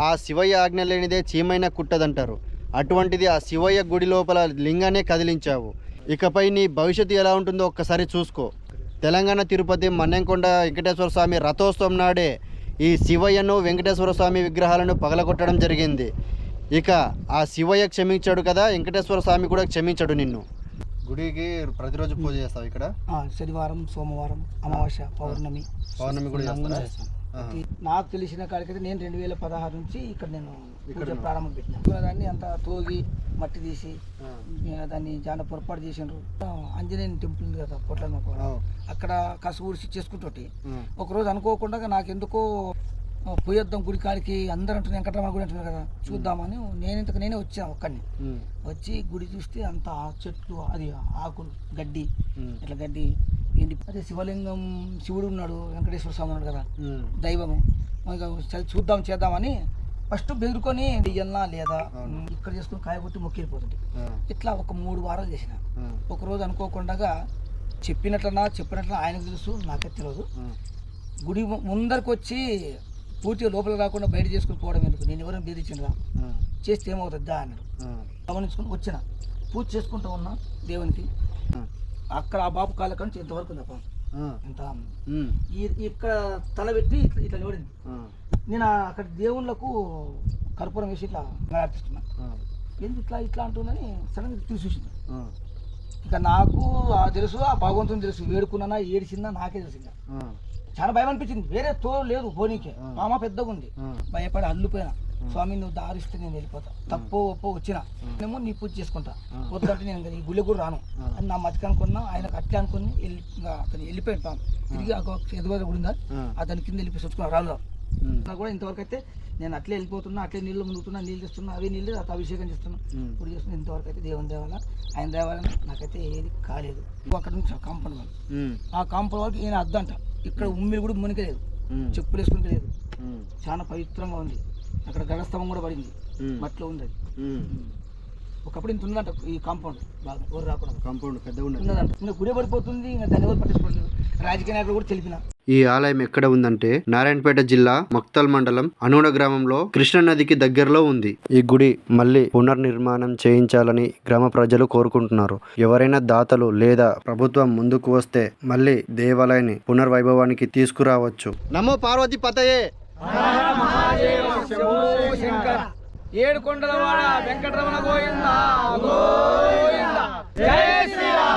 ఆ శివయ్య ఆజ్ఞ లేనిదే చీమైన కుట్టదంటారు. అటువంటిది ఆ శివయ్య గుడి లోపల లింగానే కదిలించావు. ఇకపై నీ భవిష్యత్తు ఎలా ఉంటుందో ఒక్కసారి చూసుకో. తెలంగాణ తిరుపతి మన్నెంకొండ వెంకటేశ్వర స్వామి రథోత్సవం నాడే ఈ శివయ్యను వెంకటేశ్వర స్వామి విగ్రహాలను పగలగొట్టడం జరిగింది. ఇక ఆ శివయ్య క్షమించాడు కదా, వెంకటేశ్వర స్వామి కూడా క్షమించాడు నిన్ను. గుడికి ప్రతిరోజు పూజ చేస్తావు ఇక్కడ? శనివారం, సోమవారం, అమావాస్య, పౌర్ణమి కూడా చేస్తాను. నాకు తెలిసిన కాడికైతే నేను 2016 నుంచి ఇక్కడ నేను పూజ ప్రారంభం పెట్టిన దాన్ని అంతా తోగి మట్టి తీసి దాన్ని చాలా పొరపాటు చేసినారు. ఆంజనేయుని టెంపుల్ ఉంది కదా పొట్లమ్మ, అక్కడ కసు ఊడిసి చేసుకుంటోటి ఒకరోజు అనుకోకుండా నాకెందుకో పోయొద్దాం గుడి కాడికి, అందరూ అంటున్నారు వెంకటరమణ గుడి అంటున్నారు కదా, చూద్దామని నేనే వచ్చాను. ఒక్కడిని వచ్చి గుడి చూస్తే అంత చెట్లు, అది ఆకులు, గడ్డి, ఇట్లా గడ్డి ఏంటి, అదే శివలింగం, శివుడు ఉన్నాడు, వెంకటేశ్వర స్వామి ఉన్నాడు కదా దైవము, చూద్దాం చేద్దామని ఫస్ట్ బెదురుకొని ఇయ్యన్నా లేదా ఇక్కడ చేసుకుని కాయగొట్టి మొక్కిపోతుంది. ఇట్లా ఒక 3 వారాలు చేసిన. ఒకరోజు అనుకోకుండా చెప్పినట్లనా ఆయనకు తెలుసు, నాకే తెలియదు. గుడి ముందరికి వచ్చి పూర్తిగా లోపల రాకుండా బయట చేసుకుని పోవడం ఎందుకు, నేను ఎవరైనా బెదిరించిందా, చేస్తే ఏమవుతుంది దా అన్నాడు. గమనించుకుని వచ్చిన పూజ చేసుకుంటూ ఉన్నా దేవునికి. అక్కడ ఆ బాబు కాళ్ళ నుంచి ఇంతవరకు ఉంది ఎంత ఇక్కడ తల పెట్టి ఇట్లా నిలబడింది. నేను అక్కడ దేవుళ్ళకు కర్పూరం వేసి ఇట్లా ఆర్టిస్తున్నా, ఎందుకు ఇట్లా అంటుందని సడన్గా తిరిగి చూసింది. ఇక నాకు తెలుసు, ఆ భగవంతుని తెలుసు, వేడుకున్నా ఏడిచిందా నాకే తెలిసిందా. చాలా భయం అనిపించింది, వేరే లేదు పోనీకే. మామ పెద్దగా ఉంది, భయపడి అల్లుపోయినా, స్వామి నువ్వు దారిస్తే నేను వెళ్ళిపోతా, తప్పో ఒప్పో వచ్చినా నేమో నీ పూజ చేసుకుంటా, వద్దంటే నేను ఈ గుళ్ళకి కూడా రాను అని నా మతికి అనుకున్నా. ఆయనకు అట్లే అనుకుని అతను వెళ్ళిపోయాడు. పాము తిరిగి ఎదుగుదల గుడి ఉందా దాని కింద వెళ్ళిపోయి వచ్చుకున్నా రాళ్ళు కూడా. ఇంతవరకు అయితే నేను అట్లే వెళ్ళిపోతున్నా, అట్లే నీళ్ళు మునుగుతున్నా, నీళ్ళు తెస్తున్నా, అవి నీళ్ళు అట్లా అభిషేకం చేస్తున్నా, గుడి చేస్తున్నా. ఇంతవరకు అయితే దేవుని దేవాల ఆయన దేవాలని నాకైతే ఏది కాలేదు. అక్కడ నుంచి కాంపౌండ్ వాళ్ళు, ఆ కాంపౌండ్ వాళ్ళకి ఈయన అద్దంట, ఇక్కడ ఉమ్మిడి కూడా మునికలేదు, చెప్పులు వేసుకుని లేదు, చాలా పవిత్రంగా ఉంది. అక్కడ గడస్తంభం కూడా పడింది, మట్లో ఉంది. అది ఒకప్పుడు ఇంత ఉందంట ఈ కాంపౌండ్, బాగా ఎవరు రాకుండా కాంపౌండ్ పెద్దగా ఉన్నదంట. ఇంకా గుడి పడిపోతుంది, ఇంకా దాన్ని ఎవరు పట్టించుకోవట్లేదు. రాజకీయ నాయకులు కూడా తెలిపిన. ఈ ఆలయం ఎక్కడ ఉందంటే నారాయణపేట జిల్లా మక్తల్ మండలం అనూడ గ్రామంలో కృష్ణా నదికి దగ్గరలో ఉంది. ఈ గుడి మళ్ళీ పునర్నిర్మాణం చేయించాలని గ్రామ ప్రజలు కోరుకుంటున్నారు. ఎవరైనా దాతలు లేదా ప్రభుత్వం ముందుకు వస్తే మళ్ళీ దేవాలయాన్ని పునర్వైభవానికి తీసుకురావచ్చు. నమో పార్వతి పతయే. ఏడుకొండలవాడ వెంకటరమణ గోవిందా గోవిందా. జై శ్రీరామ్.